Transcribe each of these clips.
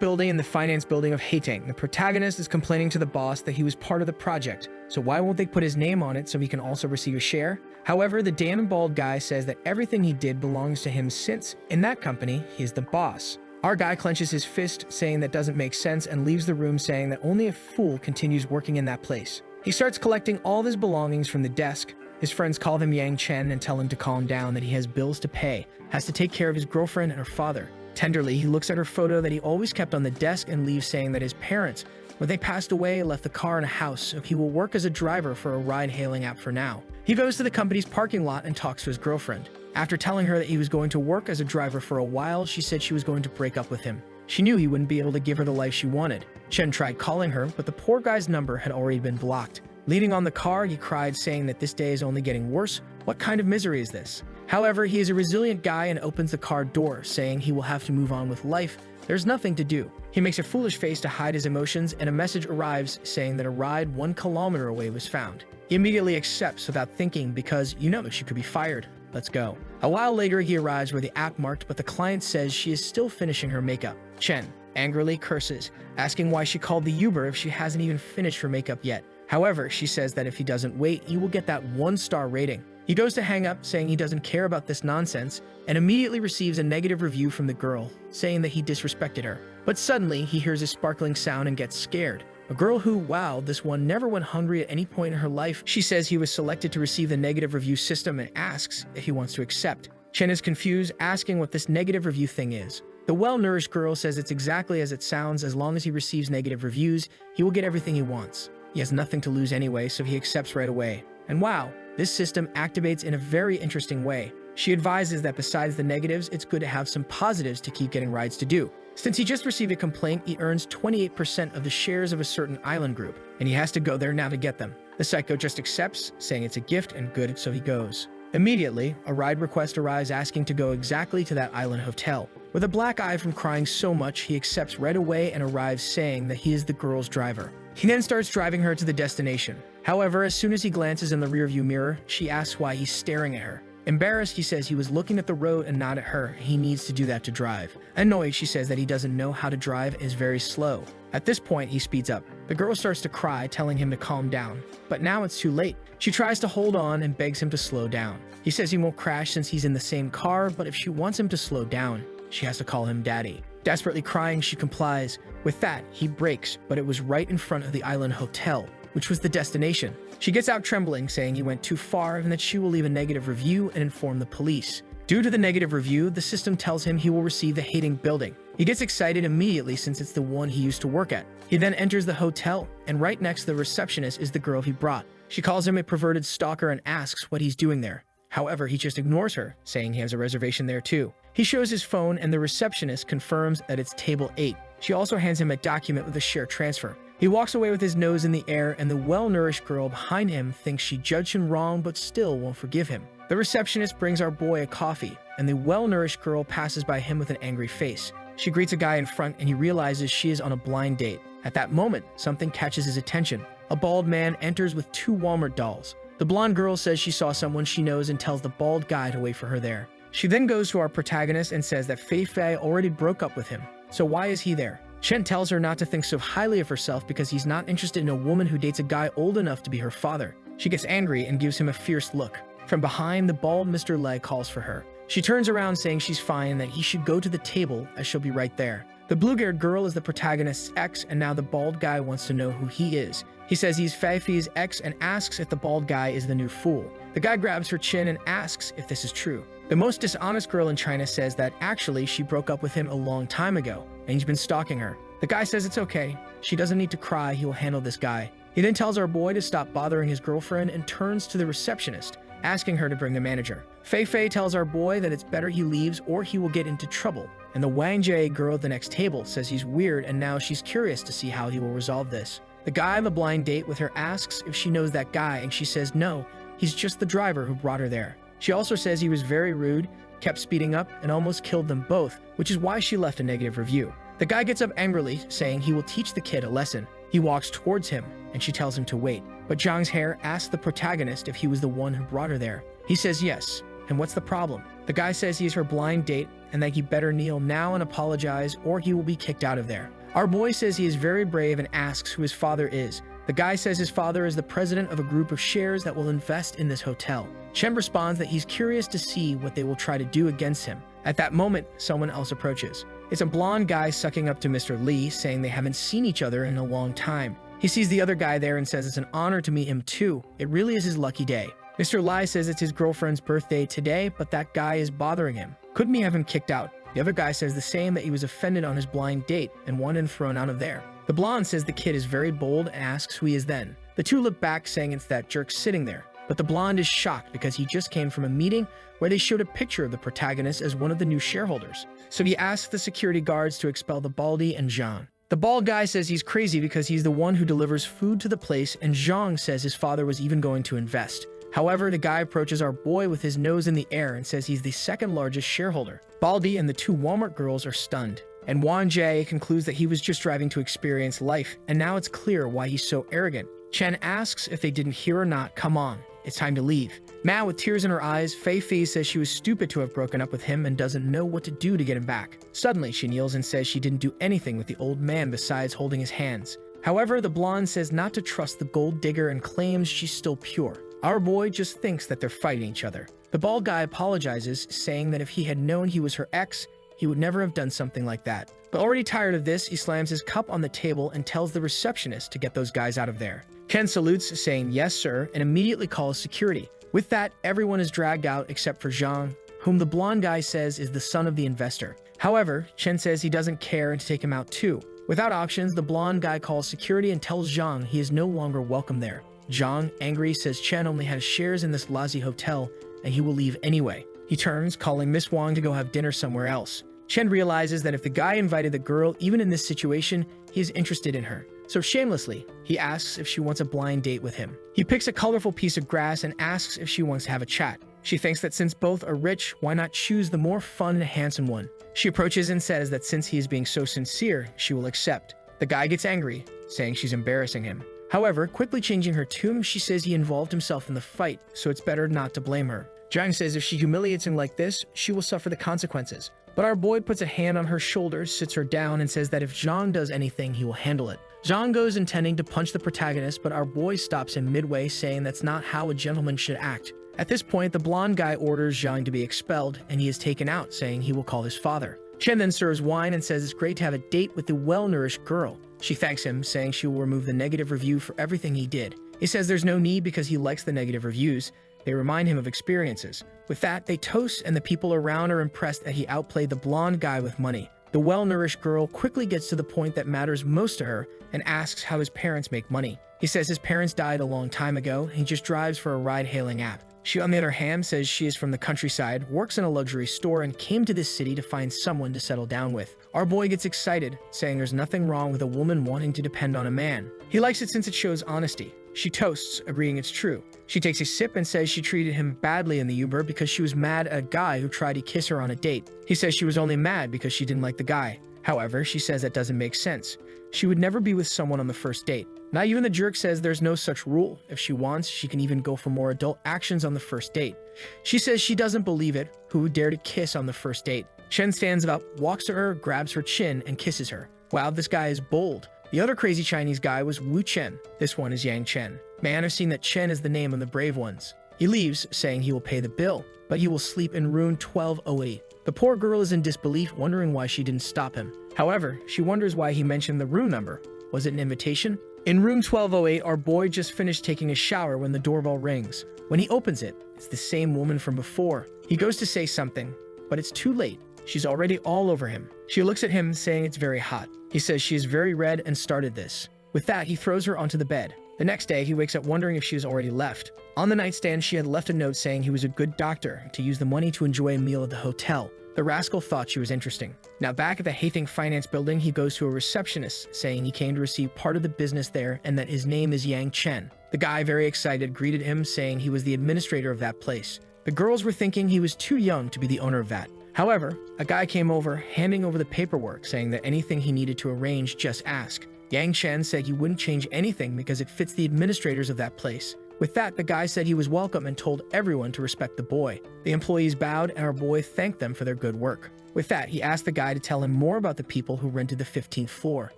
building in the finance building of Hating, the protagonist is complaining to the boss that he was part of the project, so why won't they put his name on it so he can also receive a share? However, the damn bald guy says that everything he did belongs to him since, in that company, he's the boss. Our guy clenches his fist, saying that doesn't make sense, and leaves the room saying that only a fool continues working in that place. He starts collecting all of his belongings from the desk. His friends call him Yang Chen and tell him to calm down, that he has bills to pay, has to take care of his girlfriend and her father. Tenderly, he looks at her photo that he always kept on the desk and leaves, saying that his parents, when they passed away, left the car in a house, so he will work as a driver for a ride-hailing app for now. He goes to the company's parking lot and talks to his girlfriend. After telling her that he was going to work as a driver for a while, she said she was going to break up with him. She knew he wouldn't be able to give her the life she wanted. Chen tried calling her, but the poor guy's number had already been blocked. Leaning on the car, he cried, saying that this day is only getting worse. What kind of misery is this? However, he is a resilient guy and opens the car door, saying he will have to move on with life. There's nothing to do. He makes a foolish face to hide his emotions, and a message arrives saying that a ride 1 kilometer away was found. He immediately accepts without thinking because, she could be fired. Let's go. A while later, he arrives where the app marked, but the client says she is still finishing her makeup. Chen angrily curses, asking why she called the Uber if she hasn't even finished her makeup yet. However, she says that if he doesn't wait, he will get that 1-star rating. He goes to hang up, saying he doesn't care about this nonsense, and immediately receives a negative review from the girl, saying that he disrespected her. But suddenly, he hears a sparkling sound and gets scared. A girl who, wow, this one never went hungry at any point in her life. She says he was selected to receive the negative review system and asks if he wants to accept. Chen is confused, asking what this negative review thing is. The well-nourished girl says it's exactly as it sounds. As long as he receives negative reviews, he will get everything he wants. He has nothing to lose anyway, so he accepts right away. And wow, this system activates in a very interesting way. She advises that besides the negatives, it's good to have some positives to keep getting rides to do. Since he just received a complaint, he earns 28% of the shares of a certain island group, and he has to go there now to get them. The psycho just accepts, saying it's a gift and good, so he goes. Immediately, a ride request arrives asking to go exactly to that island hotel. With a black eye from crying so much, he accepts right away and arrives, saying that he is the girl's driver. He then starts driving her to the destination. However, as soon as he glances in the rearview mirror, she asks why he's staring at her. Embarrassed, he says he was looking at the road and not at her. He needs to do that to drive. Annoyed, she says that he doesn't know how to drive and is very slow. At this point, he speeds up. The girl starts to cry, telling him to calm down. But now it's too late. She tries to hold on and begs him to slow down. He says he won't crash since he's in the same car, but if she wants him to slow down, she has to call him daddy. Desperately crying, she complies. With that, he brakes, but it was right in front of the island hotel, which was the destination. She gets out trembling, saying he went too far and that she will leave a negative review and inform the police. Due to the negative review, the system tells him he will receive the Hating building. He gets excited immediately since it's the one he used to work at. He then enters the hotel, and right next to the receptionist is the girl he brought. She calls him a perverted stalker and asks what he's doing there. However, he just ignores her, saying he has a reservation there too. He shows his phone and the receptionist confirms that it's table 8. She also hands him a document with a share transfer. He walks away with his nose in the air, and the well-nourished girl behind him thinks she judged him wrong but still won't forgive him. The receptionist brings our boy a coffee, and the well-nourished girl passes by him with an angry face. She greets a guy in front, and he realizes she is on a blind date. At that moment, something catches his attention. A bald man enters with 2 Walmart dolls. The blonde girl says she saw someone she knows and tells the bald guy to wait for her there. She then goes to our protagonist and says that Fei Fei already broke up with him, so why is he there? Chen tells her not to think so highly of herself because he's not interested in a woman who dates a guy old enough to be her father. She gets angry and gives him a fierce look. From behind, the bald Mr. Lei calls for her. She turns around saying she's fine and that he should go to the table as she'll be right there. The blue-haired girl is the protagonist's ex, and now the bald guy wants to know who he is. He says he's Fei Fei's ex and asks if the bald guy is the new fool. The guy grabs her chin and asks if this is true. The most dishonest girl in China says that actually she broke up with him a long time ago, and he's been stalking her. The guy says it's okay. She doesn't need to cry, he will handle this guy. He then tells our boy to stop bothering his girlfriend and turns to the receptionist, asking her to bring the manager. Fei Fei tells our boy that it's better he leaves or he will get into trouble. And the Wang Jie girl at the next table says he's weird and now she's curious to see how he will resolve this. The guy on the blind date with her asks if she knows that guy and she says no, he's just the driver who brought her there. She also says he was very rude, kept speeding up, and almost killed them both, which is why she left a negative review. The guy gets up angrily, saying he will teach the kid a lesson. He walks towards him, and she tells him to wait. But Zhang's hair asks the protagonist if he was the one who brought her there. He says yes, and what's the problem? The guy says he's her blind date, and that he better kneel now and apologize or he will be kicked out of there. Our boy says he is very brave and asks who his father is. The guy says his father is the president of a group of shares that will invest in this hotel. Chen responds that he's curious to see what they will try to do against him. At that moment, someone else approaches. It's a blonde guy sucking up to Mr. Lee, saying they haven't seen each other in a long time. He sees the other guy there and says it's an honor to meet him too. It really is his lucky day. Mr. Lai says it's his girlfriend's birthday today, but that guy is bothering him. Couldn't he have him kicked out? The other guy says the same, that he was offended on his blind date and wanted him thrown out of there. The blonde says the kid is very bold and asks who he is then. The two look back, saying it's that jerk sitting there. But the blonde is shocked because he just came from a meeting where they showed a picture of the protagonist as one of the new shareholders. So he asks the security guards to expel the Baldy and Zhang. The bald guy says he's crazy because he's the one who delivers food to the place, and Zhang says his father was even going to invest. However, the guy approaches our boy with his nose in the air and says he's the second largest shareholder. Baldy and the two Walmart girls are stunned. And Wan Jie concludes that he was just driving to experience life, and now it's clear why he's so arrogant. Chen asks if they didn't hear or not. Come on, it's time to leave. Ma, with tears in her eyes, Fei Fei says she was stupid to have broken up with him and doesn't know what to do to get him back. Suddenly, she kneels and says she didn't do anything with the old man besides holding his hands. However, the blonde says not to trust the gold digger and claims she's still pure. Our boy just thinks that they're fighting each other. The bald guy apologizes, saying that if he had known he was her ex, he would never have done something like that. But already tired of this, he slams his cup on the table and tells the receptionist to get those guys out of there. Chen salutes, saying yes sir, and immediately calls security. With that, everyone is dragged out except for Zhang, whom the blonde guy says is the son of the investor. However, Chen says he doesn't care and to take him out too. Without options, the blonde guy calls security and tells Zhang he is no longer welcome there. Zhang, angry, says Chen only has shares in this lousy hotel and he will leave anyway. He turns, calling Miss Wang to go have dinner somewhere else. Chen realizes that if the guy invited the girl, even in this situation, he is interested in her. So shamelessly, he asks if she wants a blind date with him. He picks a colorful piece of grass and asks if she wants to have a chat. She thinks that since both are rich, why not choose the more fun and handsome one? She approaches and says that since he is being so sincere, she will accept. The guy gets angry, saying she's embarrassing him. However, quickly changing her tune, she says he involved himself in the fight, so it's better not to blame her. Zhang says if she humiliates him like this, she will suffer the consequences. But our boy puts a hand on her shoulder, sits her down, and says that if Zhang does anything, he will handle it. Zhang goes intending to punch the protagonist, but our boy stops him midway, saying that's not how a gentleman should act. At this point, the blonde guy orders Zhang to be expelled, and he is taken out, saying he will call his father. Chen then serves wine and says it's great to have a date with the well-nourished girl. She thanks him, saying she will remove the negative review for everything he did. He says there's no need because he likes the negative reviews. They remind him of experiences. With that, they toast, and the people around are impressed that he outplayed the blonde guy with money. The well-nourished girl quickly gets to the point that matters most to her and asks how his parents make money. He says his parents died a long time ago, and he just drives for a ride-hailing app. She, on the other hand, says she is from the countryside, works in a luxury store, and came to this city to find someone to settle down with. Our boy gets excited, saying there's nothing wrong with a woman wanting to depend on a man. He likes it since it shows honesty. She toasts, agreeing it's true. She takes a sip and says she treated him badly in the Uber because she was mad at a guy who tried to kiss her on a date. He says she was only mad because she didn't like the guy. However, she says that doesn't make sense. She would never be with someone on the first date. Not even the jerk says there's no such rule. If she wants, she can even go for more adult actions on the first date. She says she doesn't believe it. Who would dare to kiss on the first date? Chen stands up, walks to her, grabs her chin, and kisses her. Wow, this guy is bold. The other crazy Chinese guy was Wu Chen. This one is Yang Chen. Man, I've seen that Chen is the name of the brave ones. He leaves, saying he will pay the bill, but he will sleep in room 1208. The poor girl is in disbelief, wondering why she didn't stop him. However, she wonders why he mentioned the room number. Was it an invitation? In room 1208, our boy just finished taking a shower when the doorbell rings. When he opens it, it's the same woman from before. He goes to say something, but it's too late. She's already all over him. She looks at him, saying it's very hot. He says she is very red and started this. With that, he throws her onto the bed. The next day, he wakes up wondering if she has already left. On the nightstand, she had left a note saying he was a good doctor to use the money to enjoy a meal at the hotel. The rascal thought she was interesting. Now back at the Hathing Finance building, he goes to a receptionist, saying he came to receive part of the business there and that his name is Yang Chen. The guy, very excited, greeted him, saying he was the administrator of that place. The girls were thinking he was too young to be the owner of that. However, a guy came over, handing over the paperwork, saying that anything he needed to arrange, just ask. Yang Chen said he wouldn't change anything because it fits the administrators of that place. With that, the guy said he was welcome and told everyone to respect the boy. The employees bowed and our boy thanked them for their good work. With that, he asked the guy to tell him more about the people who rented the 15th floor.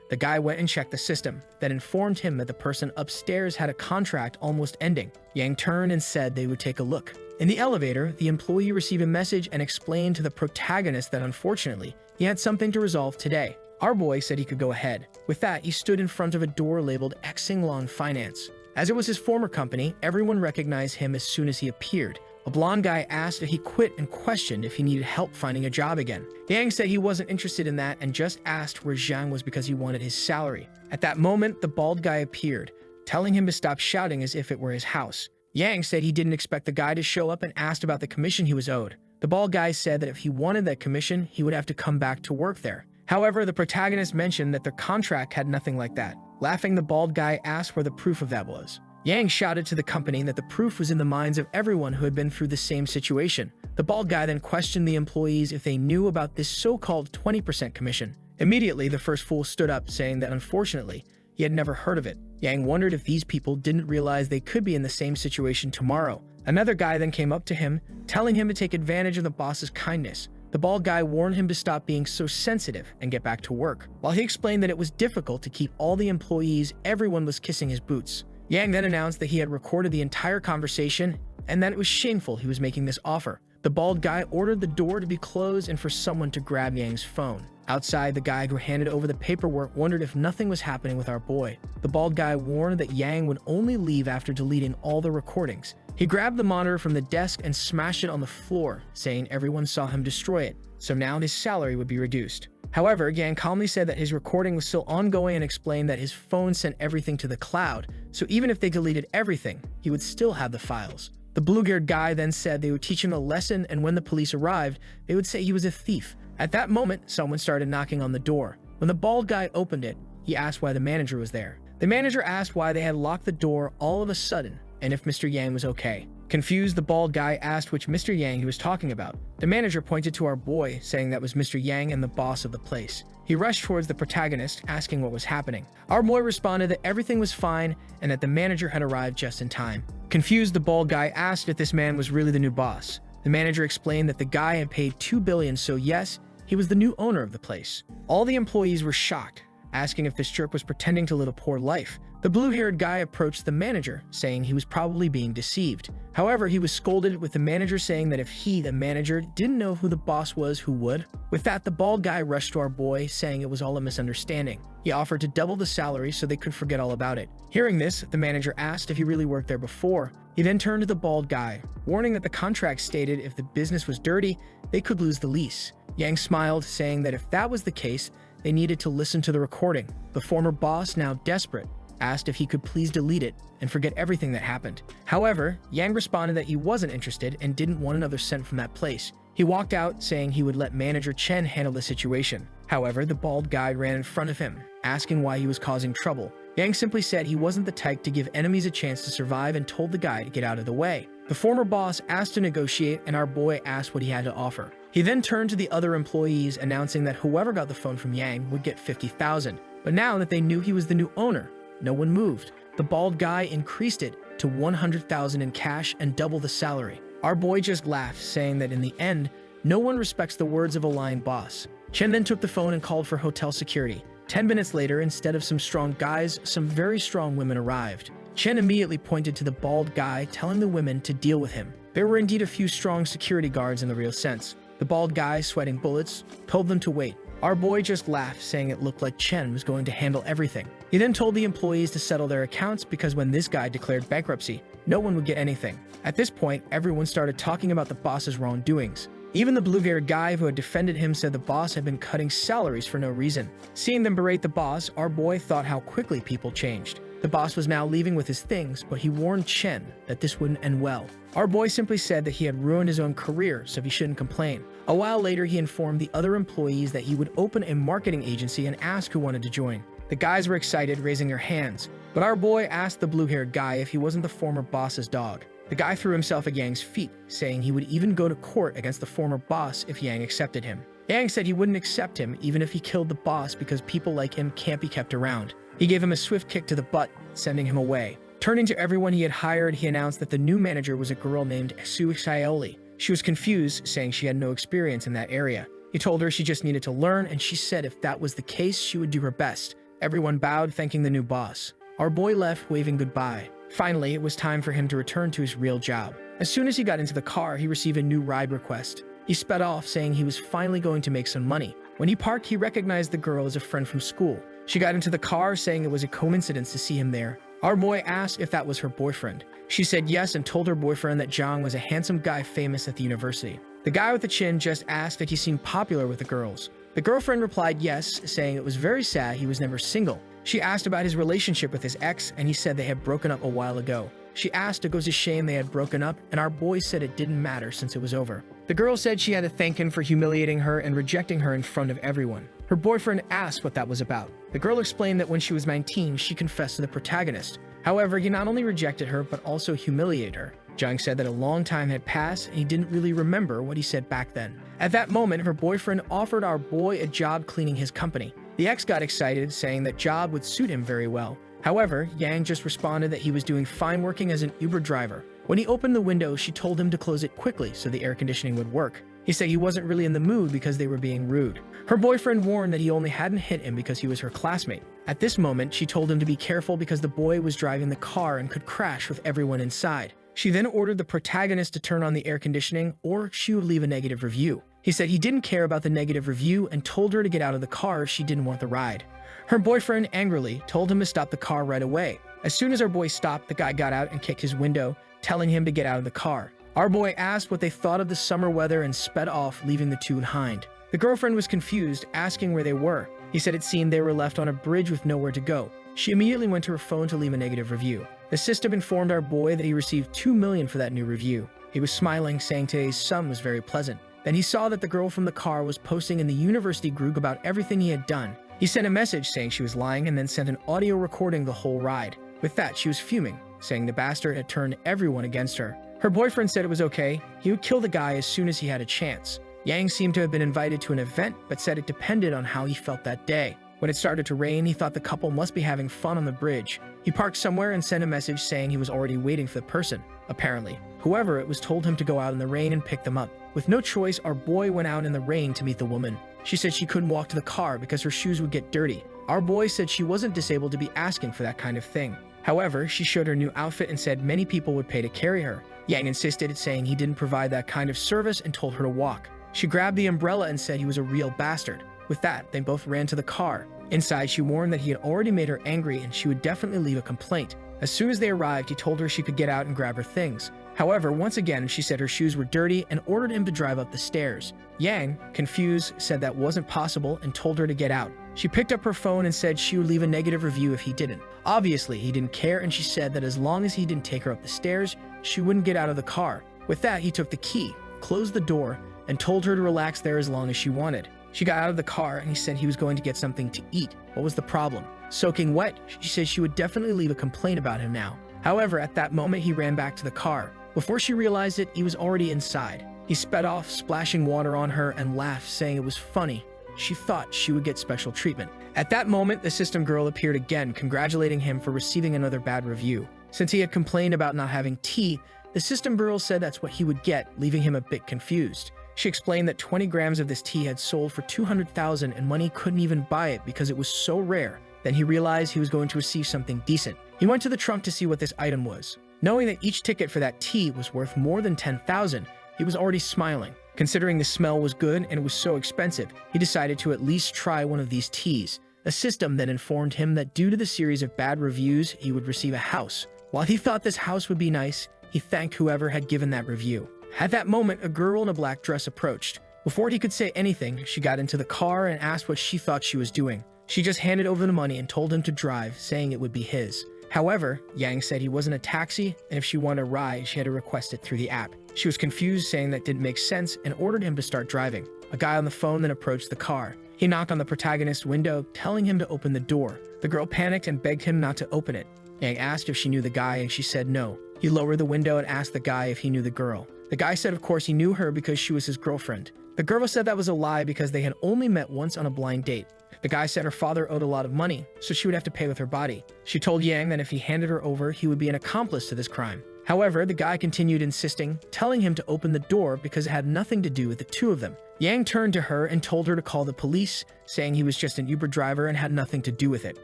The guy went and checked the system, that informed him that the person upstairs had a contract almost ending. Yang turned and said they would take a look. In the elevator, the employee received a message and explained to the protagonist that unfortunately, he had something to resolve today. Our boy said he could go ahead. With that, he stood in front of a door labeled Xinglong Finance. As it was his former company, everyone recognized him as soon as he appeared. A blonde guy asked if he quit and questioned if he needed help finding a job again. Yang said he wasn't interested in that and just asked where Zhang was because he wanted his salary. At that moment, the bald guy appeared, telling him to stop shouting as if it were his house. Yang said he didn't expect the guy to show up and asked about the commission he was owed. The bald guy said that if he wanted that commission, he would have to come back to work there. However, the protagonist mentioned that their contract had nothing like that. Laughing, the bald guy asked where the proof of that was. Yang shouted to the company that the proof was in the minds of everyone who had been through the same situation. The bald guy then questioned the employees if they knew about this so-called 20% commission. Immediately, the first fool stood up, saying that unfortunately, he had never heard of it. Yang wondered if these people didn't realize they could be in the same situation tomorrow. Another guy then came up to him, telling him to take advantage of the boss's kindness. The bald guy warned him to stop being so sensitive and get back to work. While he explained that it was difficult to keep all the employees, everyone was kissing his boots. Yang then announced that he had recorded the entire conversation and that it was shameful he was making this offer. The bald guy ordered the door to be closed and for someone to grab Yang's phone. Outside, the guy who handed over the paperwork wondered if nothing was happening with our boy. The bald guy warned that Yang would only leave after deleting all the recordings. He grabbed the monitor from the desk and smashed it on the floor, saying everyone saw him destroy it, so now his salary would be reduced. However, Yang calmly said that his recording was still ongoing and explained that his phone sent everything to the cloud, so even if they deleted everything, he would still have the files. The blue-haired guy then said they would teach him a lesson, and when the police arrived, they would say he was a thief. At that moment, someone started knocking on the door. When the bald guy opened it, he asked why the manager was there. The manager asked why they had locked the door all of a sudden, and if Mr. Yang was okay. Confused, the bald guy asked which Mr. Yang he was talking about. The manager pointed to our boy, saying that was Mr. Yang and the boss of the place. He rushed towards the protagonist, asking what was happening. Our boy responded that everything was fine and that the manager had arrived just in time. Confused, the bald guy asked if this man was really the new boss. The manager explained that the guy had paid $2 billion, so yes, he was the new owner of the place. All the employees were shocked, asking if this jerk was pretending to live a poor life. The blue-haired guy approached the manager, saying he was probably being deceived. However, he was scolded, with the manager saying that if he, the manager, didn't know who the boss was, who would? With that, the bald guy rushed to our boy, saying it was all a misunderstanding. He offered to double the salary so they could forget all about it. Hearing this, the manager asked if he really worked there before. He then turned to the bald guy, warning that the contract stated if the business was dirty, they could lose the lease. Yang smiled, saying that if that was the case, they needed to listen to the recording. The former boss, now desperate, asked if he could please delete it and forget everything that happened. However, Yang responded that he wasn't interested and didn't want another cent from that place. He walked out, saying he would let manager Chen handle the situation. However, the bald guy ran in front of him, asking why he was causing trouble. Yang simply said he wasn't the type to give enemies a chance to survive and told the guy to get out of the way. The former boss asked to negotiate, and our boy asked what he had to offer. He then turned to the other employees, announcing that whoever got the phone from Yang would get $50,000. But now that they knew he was the new owner, no one moved. The bald guy increased it to $100,000 in cash and double the salary. Our boy just laughed, saying that in the end, no one respects the words of a lying boss. Chen then took the phone and called for hotel security. 10 minutes later, instead of some strong guys, some very strong women arrived. Chen immediately pointed to the bald guy, telling the women to deal with him. There were indeed a few strong security guards in the real sense. The bald guy, sweating bullets, told them to wait. Our boy just laughed, saying it looked like Chen was going to handle everything. He then told the employees to settle their accounts because when this guy declared bankruptcy, no one would get anything. At this point, everyone started talking about the boss's wrongdoings. Even the blue-haired guy who had defended him said the boss had been cutting salaries for no reason. Seeing them berate the boss, our boy thought how quickly people changed. The boss was now leaving with his things, but he warned Chen that this wouldn't end well. Our boy simply said that he had ruined his own career, so he shouldn't complain. A while later, he informed the other employees that he would open a marketing agency and ask who wanted to join. The guys were excited, raising their hands, but our boy asked the blue-haired guy if he wasn't the former boss's dog. The guy threw himself at Yang's feet, saying he would even go to court against the former boss if Yang accepted him. Yang said he wouldn't accept him even if he killed the boss because people like him can't be kept around. He gave him a swift kick to the butt, sending him away. Turning to everyone he had hired, he announced that the new manager was a girl named Su Xiaoli. She was confused, saying she had no experience in that area. He told her she just needed to learn, and she said if that was the case, she would do her best. Everyone bowed, thanking the new boss. Our boy left, waving goodbye. Finally, it was time for him to return to his real job. As soon as he got into the car, he received a new ride request. He sped off, saying he was finally going to make some money. When he parked, he recognized the girl as a friend from school. She got into the car, saying it was a coincidence to see him there. Our boy asked if that was her boyfriend. She said yes and told her boyfriend that Zhang was a handsome guy famous at the university. The guy with the chin just asked if he seemed popular with the girls. The girlfriend replied yes, saying it was very sad he was never single. She asked about his relationship with his ex, and he said they had broken up a while ago. She asked if it was a shame they had broken up, and our boy said it didn't matter since it was over. The girl said she had to thank him for humiliating her and rejecting her in front of everyone. Her boyfriend asked what that was about. The girl explained that when she was 19, she confessed to the protagonist. However, he not only rejected her, but also humiliated her. Zhang said that a long time had passed, and he didn't really remember what he said back then. At that moment, her boyfriend offered our boy a job cleaning his company. The ex got excited, saying that job would suit him very well. However, Yang just responded that he was doing fine working as an Uber driver. When he opened the window, she told him to close it quickly so the air conditioning would work. He said he wasn't really in the mood because they were being rude. Her boyfriend warned that he only hadn't hit him because he was her classmate. At this moment, she told him to be careful because the boy was driving the car and could crash with everyone inside. She then ordered the protagonist to turn on the air conditioning or she would leave a negative review. He said he didn't care about the negative review and told her to get out of the car if she didn't want the ride. Her boyfriend angrily told him to stop the car right away. As soon as our boy stopped, the guy got out and kicked his window, telling him to get out of the car. Our boy asked what they thought of the summer weather and sped off, leaving the two behind. The girlfriend was confused, asking where they were. He said it seemed they were left on a bridge with nowhere to go. She immediately went to her phone to leave a negative review. The system informed our boy that he received $2 million for that new review. He was smiling, saying today's sum was very pleasant. Then he saw that the girl from the car was posting in the university group about everything he had done. He sent a message saying she was lying and then sent an audio recording the whole ride. With that, she was fuming, saying the bastard had turned everyone against her. Her boyfriend said it was okay. He would kill the guy as soon as he had a chance. Yang seemed to have been invited to an event, but said it depended on how he felt that day. When it started to rain, he thought the couple must be having fun on the bridge. He parked somewhere and sent a message saying he was already waiting for the person, apparently. Whoever it was told him to go out in the rain and pick them up. With no choice, our boy went out in the rain to meet the woman. She said she couldn't walk to the car because her shoes would get dirty. Our boy said she wasn't disabled to be asking for that kind of thing. However, she showed her new outfit and said many people would pay to carry her. Yang insisted, saying he didn't provide that kind of service and told her to walk. She grabbed the umbrella and said he was a real bastard. With that, they both ran to the car. Inside, she warned that he had already made her angry and she would definitely leave a complaint. As soon as they arrived, he told her she could get out and grab her things. However, once again, she said her shoes were dirty and ordered him to drive up the stairs. Yang, confused, said that wasn't possible and told her to get out. She picked up her phone and said she would leave a negative review if he didn't. Obviously, he didn't care, and she said that as long as he didn't take her up the stairs, she wouldn't get out of the car. With that, he took the key, closed the door, and told her to relax there as long as she wanted. She got out of the car and he said he was going to get something to eat. What was the problem? Soaking wet, she said she would definitely leave a complaint about him now. However, at that moment, he ran back to the car. Before she realized it, he was already inside. He sped off, splashing water on her, and laughed, saying it was funny. She thought she would get special treatment. At that moment, the system girl appeared again, congratulating him for receiving another bad review. Since he had complained about not having tea, the system girl said that's what he would get, leaving him a bit confused. She explained that 20 grams of this tea had sold for $200,000 and money couldn't even buy it because it was so rare. Then he realized he was going to receive something decent. He went to the trunk to see what this item was. Knowing that each ticket for that tea was worth more than $10,000, he was already smiling. Considering the smell was good and it was so expensive, he decided to at least try one of these teas. A system then informed him that due to the series of bad reviews, he would receive a house. While he thought this house would be nice, he thanked whoever had given that review. At that moment, a girl in a black dress approached. Before he could say anything, she got into the car and asked what she thought she was doing. She just handed over the money and told him to drive, saying it would be his. However, Yang said he wasn't a taxi, and if she wanted a ride, she had to request it through the app. She was confused, saying that didn't make sense, and ordered him to start driving. A guy on the phone then approached the car. He knocked on the protagonist's window, telling him to open the door. The girl panicked and begged him not to open it. Yang asked if she knew the guy, and she said no. He lowered the window and asked the guy if he knew the girl. The guy said of course he knew her because she was his girlfriend. The girl said that was a lie because they had only met once on a blind date. The guy said her father owed a lot of money, so she would have to pay with her body. She told Yang that if he handed her over, he would be an accomplice to this crime. However, the guy continued insisting, telling him to open the door because it had nothing to do with the two of them. Yang turned to her and told her to call the police, saying he was just an Uber driver and had nothing to do with it.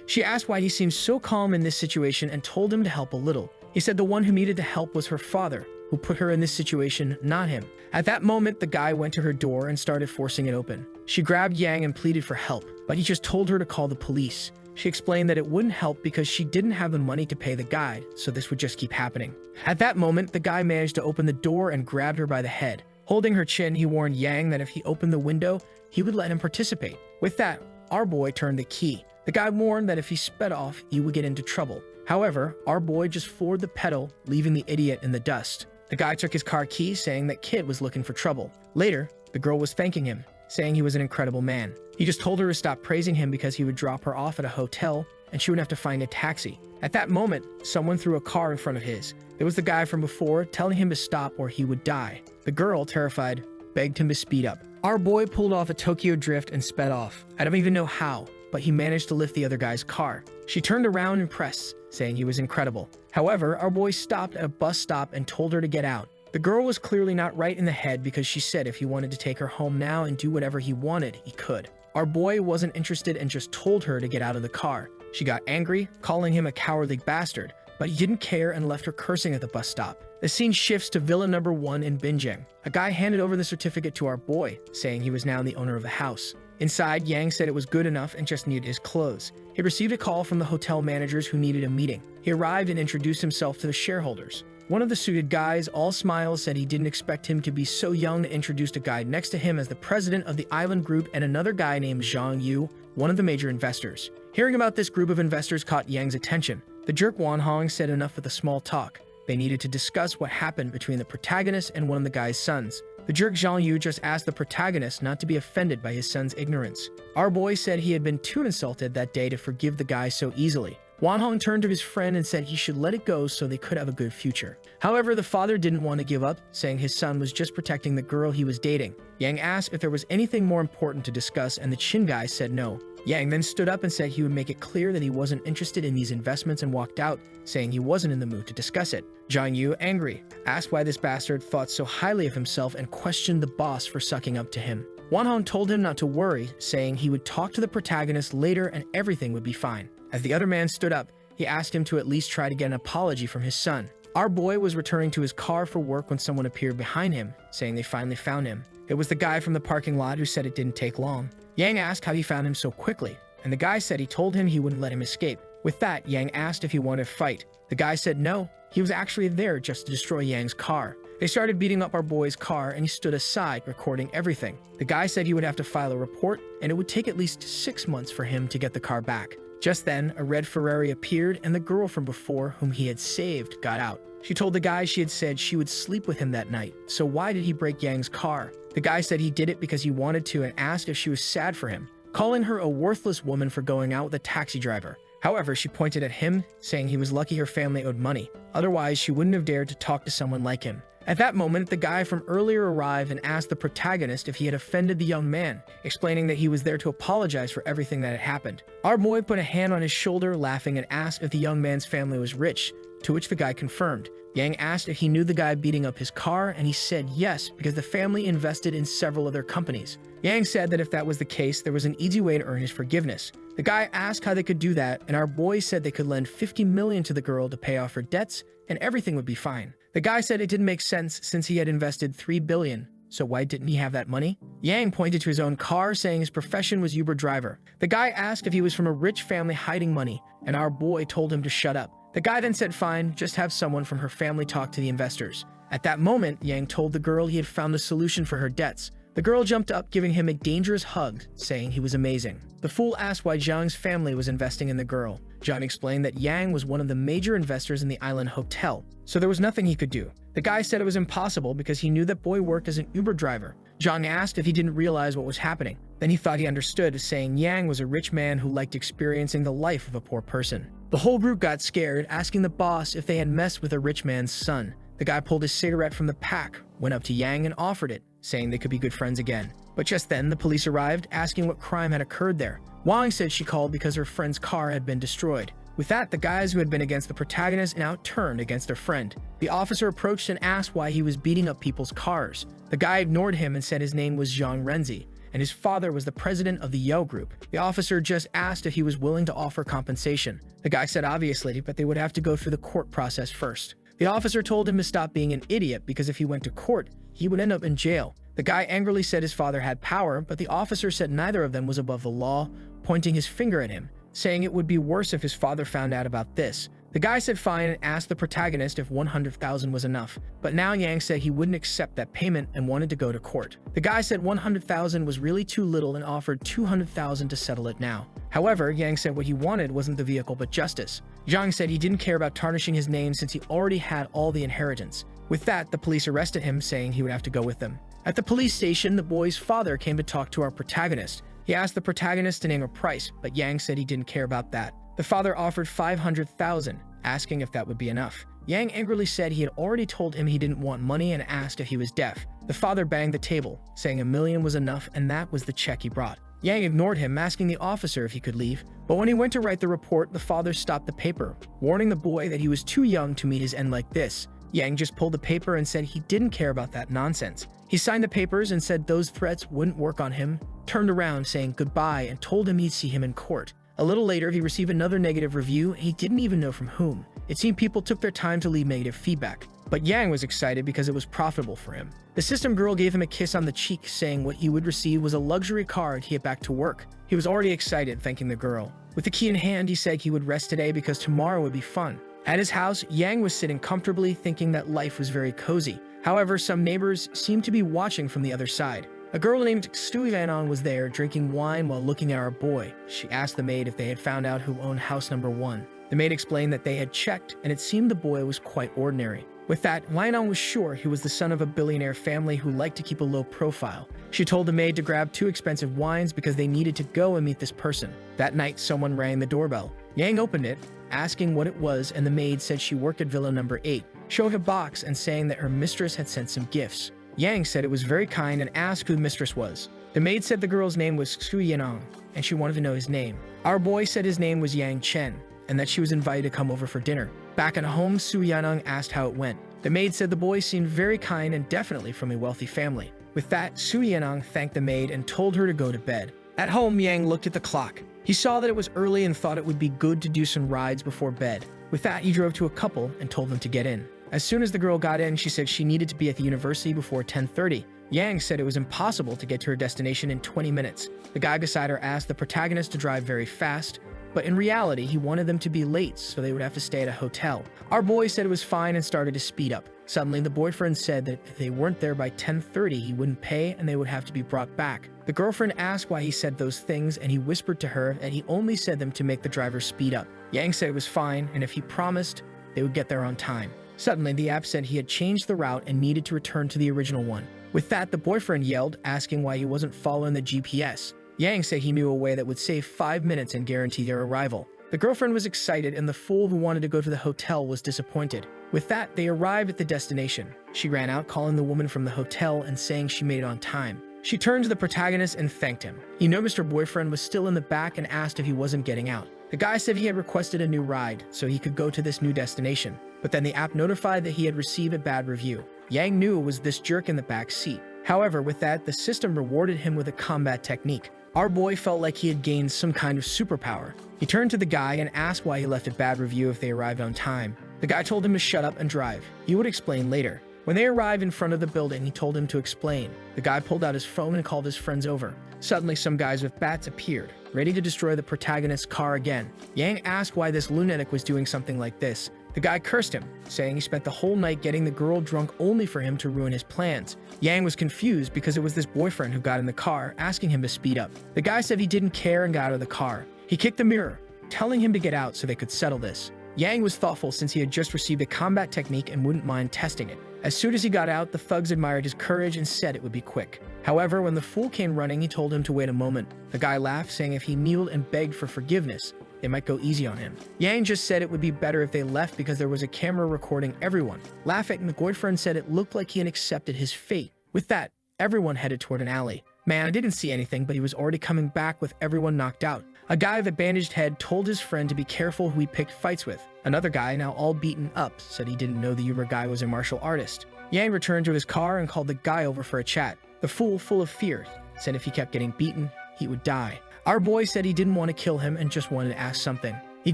She asked why he seemed so calm in this situation and told him to help a little. He said the one who needed the help was her father, who put her in this situation, not him. At that moment, the guy went to her door and started forcing it open. She grabbed Yang and pleaded for help, but he just told her to call the police. She explained that it wouldn't help because she didn't have the money to pay the guide, so this would just keep happening. At that moment, the guy managed to open the door and grabbed her by the head. Holding her chin, he warned Yang that if he opened the window, he would let him participate. With that, our boy turned the key. The guy warned that if he sped off, he would get into trouble. However, our boy just floored the pedal, leaving the idiot in the dust. The guy took his car key, saying that kid was looking for trouble. Later, the girl was thanking him, saying he was an incredible man. He just told her to stop praising him because he would drop her off at a hotel and she would have to find a taxi. At that moment, someone threw a car in front of his. It was the guy from before, telling him to stop or he would die. The girl, terrified, begged him to speed up. Our boy pulled off a Tokyo drift and sped off. I don't even know how, but he managed to lift the other guy's car. She turned around impressed, saying he was incredible. However, our boy stopped at a bus stop and told her to get out. The girl was clearly not right in the head because she said if he wanted to take her home now and do whatever he wanted, he could. Our boy wasn't interested and just told her to get out of the car. She got angry, calling him a cowardly bastard, but he didn't care and left her cursing at the bus stop. The scene shifts to villa number 1 in Binjang. A guy handed over the certificate to our boy, saying he was now the owner of the house. Inside, Yang said it was good enough and just needed his clothes. He received a call from the hotel managers who needed a meeting. He arrived and introduced himself to the shareholders. One of the suited guys, all smiles, said he didn't expect him to be so young to introduce a guy next to him as the president of the island group and another guy named Zhang Yu, one of the major investors. Hearing about this group of investors caught Yang's attention. The jerk Wan Hong said enough of the small talk. They needed to discuss what happened between the protagonist and one of the guy's sons. The jerk Zhang Yu just asked the protagonist not to be offended by his son's ignorance. Our boy said he had been too insulted that day to forgive the guy so easily. Wan Hong turned to his friend and said he should let it go so they could have a good future. However, the father didn't want to give up, saying his son was just protecting the girl he was dating. Yang asked if there was anything more important to discuss, and the Chin guy said no. Yang then stood up and said he would make it clear that he wasn't interested in these investments and walked out, saying he wasn't in the mood to discuss it. Zhang Yu, angry, asked why this bastard thought so highly of himself and questioned the boss for sucking up to him. Wan Hong told him not to worry, saying he would talk to the protagonist later and everything would be fine. As the other man stood up, he asked him to at least try to get an apology from his son. Our boy was returning to his car for work when someone appeared behind him, saying they finally found him. It was the guy from the parking lot who said it didn't take long. Yang asked how he found him so quickly, and the guy said he told him he wouldn't let him escape. With that, Yang asked if he wanted to fight. The guy said no, he was actually there just to destroy Yang's car. They started beating up our boy's car and he stood aside, recording everything. The guy said he would have to file a report and it would take at least 6 months for him to get the car back. Just then, a red Ferrari appeared and the girl from before whom he had saved got out. She told the guy she had said she would sleep with him that night, so why did he break Yang's car? The guy said he did it because he wanted to and asked if she was sad for him, calling her a worthless woman for going out with a taxi driver. However, she pointed at him, saying he was lucky her family owed money. Otherwise, she wouldn't have dared to talk to someone like him. At that moment, the guy from earlier arrived and asked the protagonist if he had offended the young man, explaining that he was there to apologize for everything that had happened. Our boy put a hand on his shoulder, laughing, and asked if the young man's family was rich, to which the guy confirmed. Yang asked if he knew the guy beating up his car, and he said yes, because the family invested in several other companies. Yang said that if that was the case, there was an easy way to earn his forgiveness. The guy asked how they could do that, and our boy said they could lend $50 million to the girl to pay off her debts, and everything would be fine. The guy said it didn't make sense since he had invested $3 billion, so why didn't he have that money? Yang pointed to his own car, saying his profession was Uber driver. The guy asked if he was from a rich family hiding money, and our boy told him to shut up. The guy then said fine, just have someone from her family talk to the investors. At that moment, Yang told the girl he had found the solution for her debts. The girl jumped up, giving him a dangerous hug, saying he was amazing. The fool asked why Zhang's family was investing in the girl. Zhang explained that Yang was one of the major investors in the island hotel, so there was nothing he could do. The guy said it was impossible because he knew that boy worked as an Uber driver. Zhang asked if he didn't realize what was happening. Then he thought he understood, saying Yang was a rich man who liked experiencing the life of a poor person. The whole group got scared, asking the boss if they had messed with a rich man's son. The guy pulled his cigarette from the pack, went up to Yang and offered it, saying they could be good friends again. But just then, the police arrived, asking what crime had occurred there. Wang said she called because her friend's car had been destroyed. With that, the guys who had been against the protagonist now turned against their friend. The officer approached and asked why he was beating up people's cars. The guy ignored him and said his name was Zhang Renzi, and his father was the president of the Yo Group. The officer just asked if he was willing to offer compensation. The guy said obviously, but they would have to go through the court process first. The officer told him to stop being an idiot because if he went to court, he would end up in jail. The guy angrily said his father had power, but the officer said neither of them was above the law, pointing his finger at him, saying it would be worse if his father found out about this. The guy said fine and asked the protagonist if 100,000 was enough, but now Yang said he wouldn't accept that payment and wanted to go to court. The guy said 100,000 was really too little and offered 200,000 to settle it now. However, Yang said what he wanted wasn't the vehicle but justice. Zhang said he didn't care about tarnishing his name since he already had all the inheritance. With that, the police arrested him, saying he would have to go with them. At the police station, the boy's father came to talk to our protagonist. He asked the protagonist to name a price, but Yang said he didn't care about that. The father offered 500,000, asking if that would be enough. Yang angrily said he had already told him he didn't want money and asked if he was deaf. The father banged the table, saying $1 million was enough and that was the check he brought. Yang ignored him, asking the officer if he could leave. But when he went to write the report, the father stopped the paper, warning the boy that he was too young to meet his end like this. Yang just pulled the paper and said he didn't care about that nonsense. He signed the papers and said those threats wouldn't work on him, turned around saying goodbye and told him he'd see him in court. A little later, he received another negative review and he didn't even know from whom. It seemed people took their time to leave negative feedback. But Yang was excited because it was profitable for him. The system girl gave him a kiss on the cheek, saying what he would receive was a luxury car to get back to work. He was already excited, thanking the girl. With the key in hand, he said he would rest today because tomorrow would be fun. At his house, Yang was sitting comfortably, thinking that life was very cozy. However, some neighbors seemed to be watching from the other side. A girl named Xu Yanon was there, drinking wine while looking at our boy. She asked the maid if they had found out who owned house number 1. The maid explained that they had checked, and it seemed the boy was quite ordinary. With that, Yanon was sure he was the son of a billionaire family who liked to keep a low profile. She told the maid to grab 2 expensive wines because they needed to go and meet this person. That night, someone rang the doorbell. Yang opened it, asking what it was, and the maid said she worked at villa number 8, showing a box and saying that her mistress had sent some gifts. Yang said it was very kind and asked who the mistress was. The maid said the girl's name was Xu Yanong, and she wanted to know his name. Our boy said his name was Yang Chen, and that she was invited to come over for dinner. Back at home, Xu Yanong asked how it went. The maid said the boy seemed very kind and definitely from a wealthy family. With that, Xu Yanong thanked the maid and told her to go to bed. At home, Yang looked at the clock. He saw that it was early and thought it would be good to do some rides before bed. With that, he drove to a couple and told them to get in. As soon as the girl got in, she said she needed to be at the university before 10:30. Yang said it was impossible to get to her destination in 20 minutes. The guy beside her asked the protagonist to drive very fast, but in reality, he wanted them to be late, so they would have to stay at a hotel. Our boy said it was fine and started to speed up. Suddenly, the boyfriend said that if they weren't there by 10:30, he wouldn't pay and they would have to be brought back. The girlfriend asked why he said those things, and he whispered to her that he only said them to make the driver speed up. Yang said it was fine, and if he promised, they would get there on time. Suddenly, the app said he had changed the route and needed to return to the original one. With that, the boyfriend yelled, asking why he wasn't following the GPS. Yang said he knew a way that would save 5 minutes and guarantee their arrival. The girlfriend was excited, and the fool who wanted to go to the hotel was disappointed. With that, they arrived at the destination. She ran out, calling the woman from the hotel and saying she made it on time. She turned to the protagonist and thanked him. He noticed her boyfriend was still in the back and asked if he wasn't getting out. The guy said he had requested a new ride, so he could go to this new destination. But then the app notified that he had received a bad review. Yang knew it was this jerk in the back seat. However, with that, the system rewarded him with a combat technique. Our boy felt like he had gained some kind of superpower. He turned to the guy and asked why he left a bad review if they arrived on time. The guy told him to shut up and drive. He would explain later. When they arrived in front of the building, he told him to explain. The guy pulled out his phone and called his friends over. Suddenly, some guys with bats appeared, ready to destroy the protagonist's car again. Yang asked why this lunatic was doing something like this. The guy cursed him, saying he spent the whole night getting the girl drunk only for him to ruin his plans. Yang was confused because it was this boyfriend who got in the car, asking him to speed up. The guy said he didn't care and got out of the car. He kicked the mirror, telling him to get out so they could settle this. Yang was thoughtful since he had just received a combat technique and wouldn't mind testing it. As soon as he got out, the thugs admired his courage and said it would be quick. However, when the fool came running, he told him to wait a moment. The guy laughed, saying if he kneeled and begged for forgiveness, they might go easy on him. Yang just said it would be better if they left because there was a camera recording everyone. Laughing, the boyfriend said it looked like he had accepted his fate. With that, everyone headed toward an alley. Man, I didn't see anything, but he was already coming back with everyone knocked out. A guy with a bandaged head told his friend to be careful who he picked fights with. Another guy, now all beaten up, said he didn't know the Uber guy was a martial artist. Yang returned to his car and called the guy over for a chat. The fool, full of fear, said if he kept getting beaten, he would die. Our boy said he didn't want to kill him and just wanted to ask something. He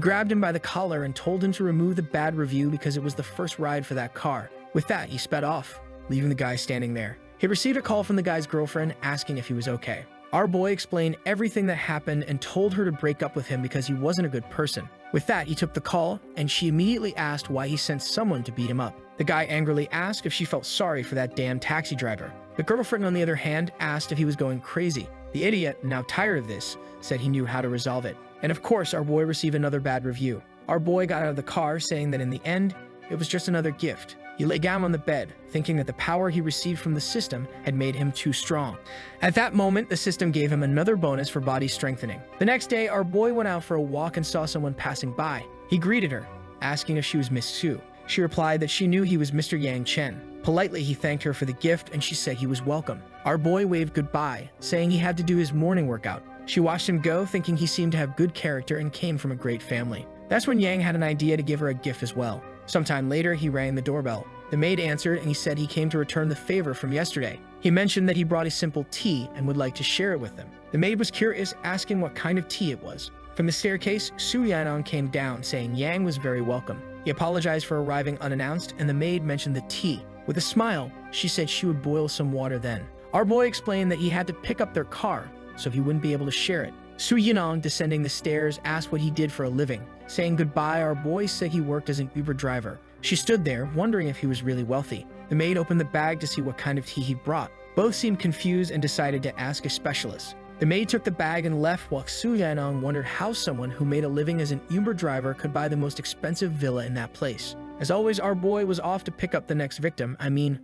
grabbed him by the collar and told him to remove the bad review because it was the first ride for that car. With that, he sped off, leaving the guy standing there. He received a call from the guy's girlfriend asking if he was okay. Our boy explained everything that happened and told her to break up with him because he wasn't a good person. With that, he took the call, and she immediately asked why he sent someone to beat him up. The guy angrily asked if she felt sorry for that damn taxi driver. The girlfriend, on the other hand, asked if he was going crazy. The idiot, now tired of this, said he knew how to resolve it. And of course, our boy received another bad review. Our boy got out of the car saying that in the end, it was just another gift. He lay down on the bed, thinking that the power he received from the system had made him too strong. At that moment, the system gave him another bonus for body strengthening. The next day, our boy went out for a walk and saw someone passing by. He greeted her, asking if she was Miss Su. She replied that she knew he was Mr. Yang Chen. Politely, he thanked her for the gift and she said he was welcome. Our boy waved goodbye, saying he had to do his morning workout. She watched him go, thinking he seemed to have good character and came from a great family. That's when Yang had an idea to give her a gift as well. Sometime later, he rang the doorbell. The maid answered and he said he came to return the favor from yesterday. He mentioned that he brought a simple tea and would like to share it with them. The maid was curious, asking what kind of tea it was. From the staircase, Su Yanong came down, saying Yang was very welcome. He apologized for arriving unannounced, and the maid mentioned the tea. With a smile, she said she would boil some water then. Our boy explained that he had to pick up their car, so he wouldn't be able to share it. Su Yanong, descending the stairs, asked what he did for a living. Saying goodbye, our boy said he worked as an Uber driver. She stood there, wondering if he was really wealthy. The maid opened the bag to see what kind of tea he brought. Both seemed confused and decided to ask a specialist. The maid took the bag and left while Su Yanong wondered how someone who made a living as an Uber driver could buy the most expensive villa in that place. As always, our boy was off to pick up the next victim,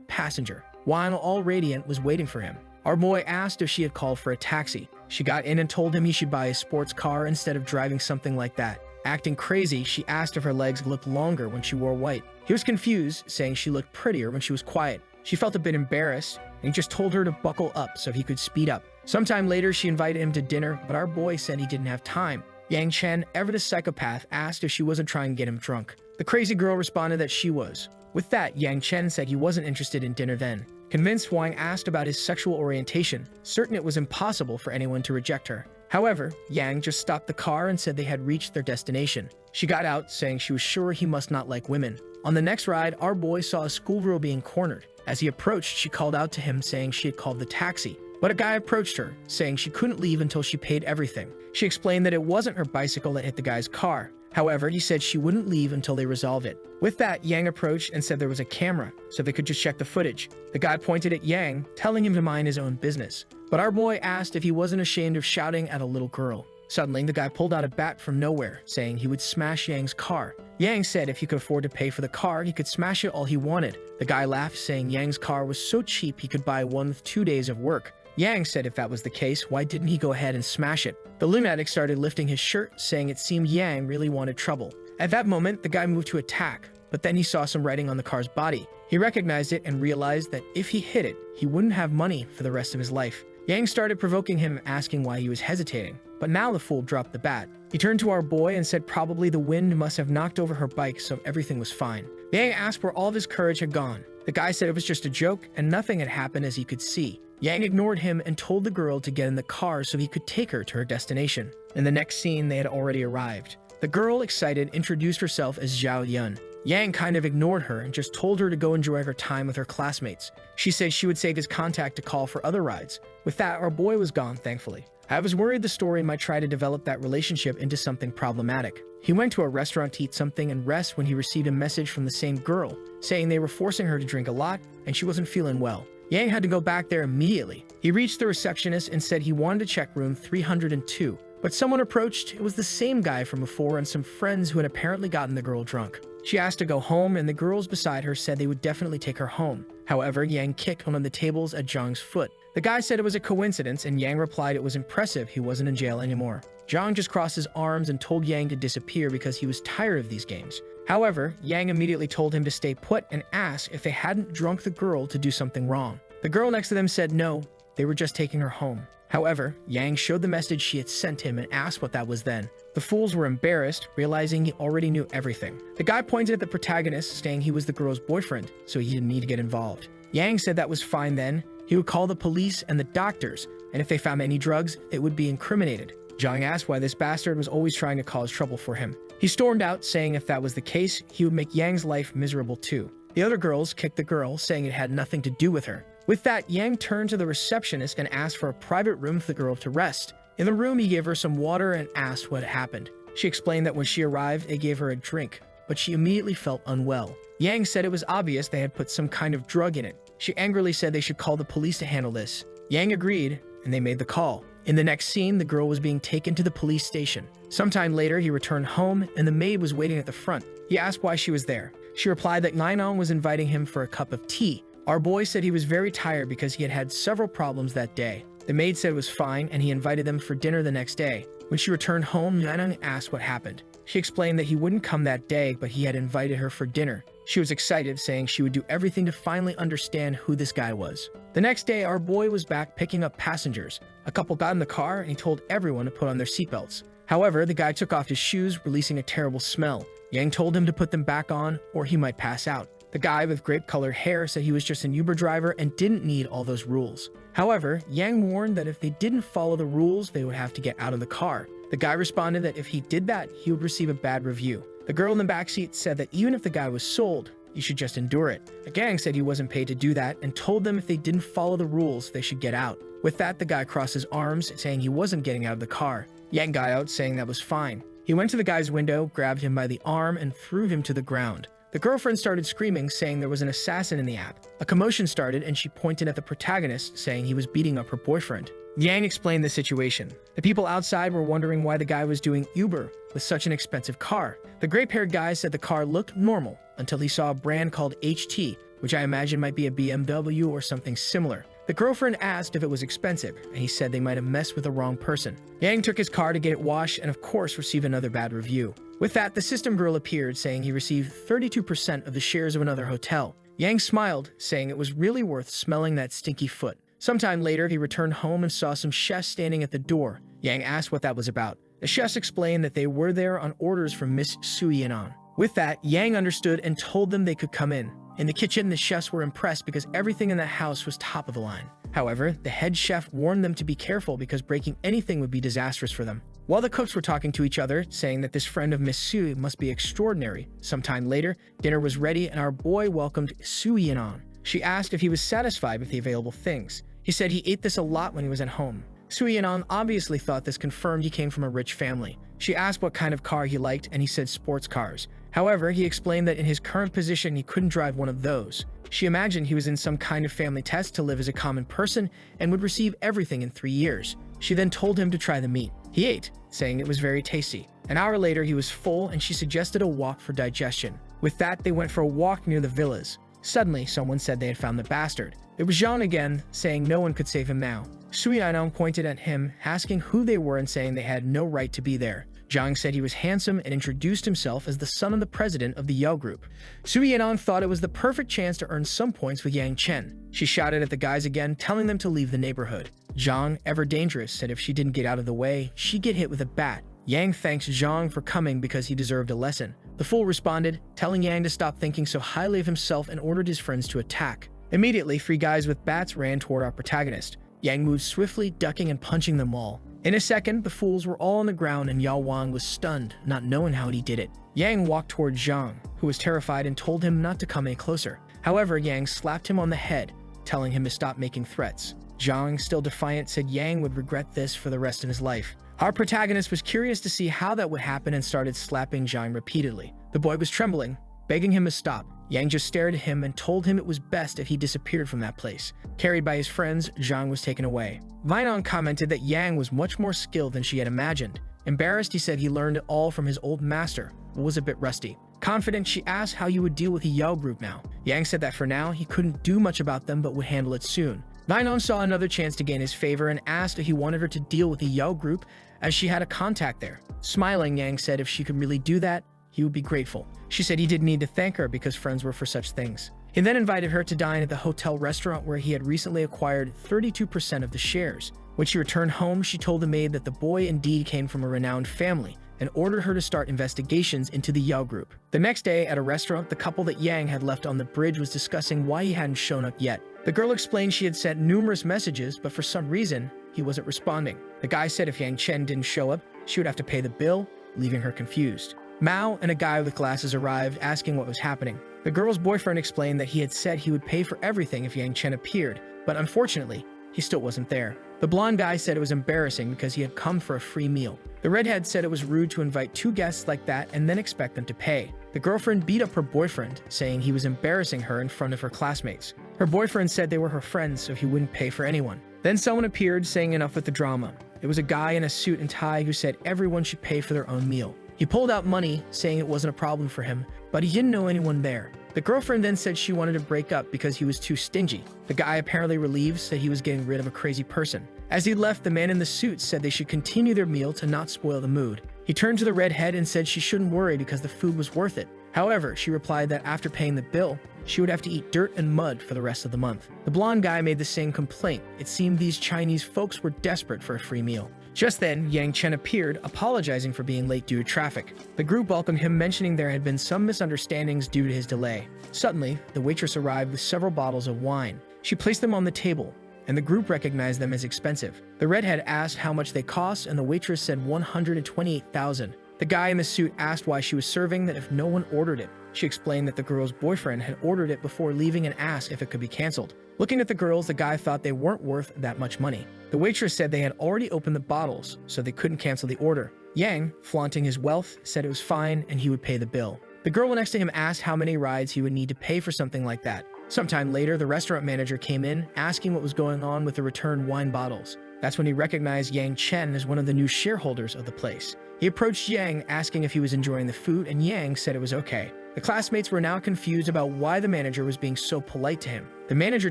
passenger. While all radiant was waiting for him. Our boy asked if she had called for a taxi. She got in and told him he should buy a sports car instead of driving something like that. Acting crazy, she asked if her legs looked longer when she wore white. He was confused, saying she looked prettier when she was quiet. She felt a bit embarrassed, and he just told her to buckle up so he could speed up. Sometime later, she invited him to dinner, but our boy said he didn't have time. Yang Chen, ever the psychopath, asked if she wasn't trying to get him drunk. The crazy girl responded that she was. With that, Yang Chen said he wasn't interested in dinner then. Convinced, Wang asked about his sexual orientation, certain it was impossible for anyone to reject her. However, Yang just stopped the car and said they had reached their destination. She got out, saying she was sure he must not like women. On the next ride, our boy saw a schoolgirl being cornered. As he approached, she called out to him, saying she had called the taxi. But a guy approached her, saying she couldn't leave until she paid everything. She explained that it wasn't her bicycle that hit the guy's car. However, he said she wouldn't leave until they resolve it. With that, Yang approached and said there was a camera, so they could just check the footage. The guy pointed at Yang, telling him to mind his own business. But our boy asked if he wasn't ashamed of shouting at a little girl. Suddenly, the guy pulled out a bat from nowhere, saying he would smash Yang's car. Yang said if he could afford to pay for the car, he could smash it all he wanted. The guy laughed, saying Yang's car was so cheap he could buy one with 2 days of work. Yang said if that was the case, why didn't he go ahead and smash it? The lunatic started lifting his shirt, saying it seemed Yang really wanted trouble. At that moment, the guy moved to attack, but then he saw some writing on the car's body. He recognized it and realized that if he hit it, he wouldn't have money for the rest of his life. Yang started provoking him, asking why he was hesitating, but now the fool dropped the bat. He turned to our boy and said probably the wind must have knocked over her bike, so everything was fine. Yang asked where all of his courage had gone. The guy said it was just a joke and nothing had happened as he could see. Yang ignored him and told the girl to get in the car so he could take her to her destination. In the next scene, they had already arrived. The girl, excited, introduced herself as Zhao Yun. Yang kind of ignored her and just told her to go enjoy her time with her classmates. She said she would save his contact to call for other rides. With that, our boy was gone, thankfully. I was worried the story might try to develop that relationship into something problematic. He went to a restaurant to eat something and rest when he received a message from the same girl, saying they were forcing her to drink a lot and she wasn't feeling well. Yang had to go back there immediately. He reached the receptionist and said he wanted to check room 302. But someone approached. It was the same guy from before and some friends who had apparently gotten the girl drunk. She asked to go home, and the girls beside her said they would definitely take her home. However, Yang kicked one of the tables at Zhang's foot. The guy said it was a coincidence, and Yang replied it was impressive he wasn't in jail anymore. Zhang just crossed his arms and told Yang to disappear because he was tired of these games. However, Yang immediately told him to stay put and asked if they hadn't drunk the girl to do something wrong. The girl next to them said no, they were just taking her home. However, Yang showed the message she had sent him and asked what that was then. The fools were embarrassed, realizing he already knew everything. The guy pointed at the protagonist, saying he was the girl's boyfriend, so he didn't need to get involved. Yang said that was fine then. He would call the police and the doctors, and if they found any drugs, it would be incriminated. Zhang asked why this bastard was always trying to cause trouble for him. He stormed out, saying if that was the case, he would make Yang's life miserable too. The other girls kicked the girl, saying it had nothing to do with her. With that, Yang turned to the receptionist and asked for a private room for the girl to rest. In the room, he gave her some water and asked what had happened. She explained that when she arrived, they gave her a drink, but she immediately felt unwell. Yang said it was obvious they had put some kind of drug in it. She angrily said they should call the police to handle this. Yang agreed, and they made the call. In the next scene, the girl was being taken to the police station. Sometime later, he returned home, and the maid was waiting at the front. He asked why she was there. She replied that Nainon was inviting him for a cup of tea. Our boy said he was very tired because he had had several problems that day. The maid said it was fine, and he invited them for dinner the next day. When she returned home, Nainon asked what happened. She explained that he wouldn't come that day, but he had invited her for dinner. She was excited, saying she would do everything to finally understand who this guy was. The next day, our boy was back picking up passengers. A couple got in the car, and he told everyone to put on their seatbelts. However, the guy took off his shoes, releasing a terrible smell. Yang told him to put them back on, or he might pass out. The guy with grape-colored hair said he was just an Uber driver and didn't need all those rules. However, Yang warned that if they didn't follow the rules, they would have to get out of the car. The guy responded that if he did that, he would receive a bad review. The girl in the backseat said that even if the guy was sold, you should just endure it. The gang said he wasn't paid to do that and told them if they didn't follow the rules, they should get out. With that, the guy crossed his arms, saying he wasn't getting out of the car. Yang got out, saying that was fine. He went to the guy's window, grabbed him by the arm, and threw him to the ground. The girlfriend started screaming, saying there was an assassin in the app. A commotion started, and she pointed at the protagonist, saying he was beating up her boyfriend. Yang explained the situation. The people outside were wondering why the guy was doing Uber with such an expensive car. The gray-haired guy said the car looked normal until he saw a brand called HT, which I imagine might be a BMW or something similar. The girlfriend asked if it was expensive, and he said they might have messed with the wrong person. Yang took his car to get it washed and of course received another bad review. With that, the system girl appeared, saying he received 32% of the shares of another hotel. Yang smiled, saying it was really worth smelling that stinky foot. Sometime later, he returned home and saw some chefs standing at the door. Yang asked what that was about. The chefs explained that they were there on orders from Miss Suyeon. With that, Yang understood and told them they could come in. In the kitchen, the chefs were impressed because everything in the house was top of the line. However, the head chef warned them to be careful because breaking anything would be disastrous for them. While the cooks were talking to each other, saying that this friend of Miss Sui must be extraordinary, sometime later, dinner was ready and our boy welcomed Suyeon. She asked if he was satisfied with the available things. He said he ate this a lot when he was at home. Suyeon obviously thought this confirmed he came from a rich family. She asked what kind of car he liked, and he said sports cars. However, he explained that in his current position, he couldn't drive one of those. She imagined he was in some kind of family test to live as a common person and would receive everything in 3 years. She then told him to try the meat. He ate, saying it was very tasty. An hour later, he was full, and she suggested a walk for digestion. With that, they went for a walk near the villas. Suddenly, someone said they had found the bastard. It was Jean again, saying no one could save him now. Suyeon pointed at him, asking who they were and saying they had no right to be there. Zhang said he was handsome and introduced himself as the son of the president of the Yao Group. Suyeon thought it was the perfect chance to earn some points with Yang Chen. She shouted at the guys again, telling them to leave the neighborhood. Zhang, ever dangerous, said if she didn't get out of the way, she'd get hit with a bat. Yang thanks Zhang for coming because he deserved a lesson. The fool responded, telling Yang to stop thinking so highly of himself and ordered his friends to attack. Immediately, 3 guys with bats ran toward our protagonist. Yang moved swiftly, ducking and punching them all. In a second, the fools were all on the ground and Yao Wang was stunned, not knowing how he did it. Yang walked toward Zhang, who was terrified and told him not to come any closer. However, Yang slapped him on the head, telling him to stop making threats. Zhang, still defiant, said Yang would regret this for the rest of his life. Our protagonist was curious to see how that would happen and started slapping Zhang repeatedly. The boy was trembling, begging him to stop. Yang just stared at him and told him it was best if he disappeared from that place. Carried by his friends, Zhang was taken away. Vinon commented that Yang was much more skilled than she had imagined. Embarrassed, he said he learned it all from his old master, but was a bit rusty. Confident, she asked how he would deal with the Yao Group now. Yang said that for now, he couldn't do much about them but would handle it soon. Vinon saw another chance to gain his favor and asked if he wanted her to deal with the Yao Group as she had a contact there. Smiling, Yang said if she could really do that, he would be grateful. She said he didn't need to thank her because friends were for such things. He then invited her to dine at the hotel restaurant where he had recently acquired 32% of the shares. When she returned home, she told the maid that the boy indeed came from a renowned family and ordered her to start investigations into the Yao group. The next day, at a restaurant, the couple that Yang had left on the bridge was discussing why he hadn't shown up yet. The girl explained she had sent numerous messages, but for some reason, he wasn't responding. The guy said if Yang Chen didn't show up, she would have to pay the bill, leaving her confused. Mao and a guy with glasses arrived, asking what was happening. The girl's boyfriend explained that he had said he would pay for everything if Yang Chen appeared, but unfortunately, he still wasn't there. The blonde guy said it was embarrassing because he had come for a free meal. The redhead said it was rude to invite two guests like that and then expect them to pay. The girlfriend beat up her boyfriend, saying he was embarrassing her in front of her classmates. Her boyfriend said they were her friends, so he wouldn't pay for anyone. Then someone appeared, saying enough with the drama. It was a guy in a suit and tie who said everyone should pay for their own meal. He pulled out money, saying it wasn't a problem for him, but he didn't know anyone there. The girlfriend then said she wanted to break up because he was too stingy. The guy, apparently relieved, said he was getting rid of a crazy person. As he left, the man in the suit said they should continue their meal to not spoil the mood. He turned to the redhead and said she shouldn't worry because the food was worth it. However, she replied that after paying the bill, she would have to eat dirt and mud for the rest of the month. The blonde guy made the same complaint. It seemed these Chinese folks were desperate for a free meal. Just then, Yang Chen appeared, apologizing for being late due to traffic. The group welcomed him, mentioning there had been some misunderstandings due to his delay. Suddenly, the waitress arrived with several bottles of wine. She placed them on the table, and the group recognized them as expensive. The redhead asked how much they cost, and the waitress said 128,000. The guy in the suit asked why she was serving that if no one ordered it. She explained that the girl's boyfriend had ordered it before leaving and asked if it could be canceled. Looking at the girls, the guy thought they weren't worth that much money. The waitress said they had already opened the bottles, so they couldn't cancel the order. Yang, flaunting his wealth, said it was fine and he would pay the bill. The girl next to him asked how many rides he would need to pay for something like that. Sometime later, the restaurant manager came in, asking what was going on with the returned wine bottles. That's when he recognized Yang Chen as one of the new shareholders of the place. He approached Yang, asking if he was enjoying the food, and Yang said it was okay. The classmates were now confused about why the manager was being so polite to him. The manager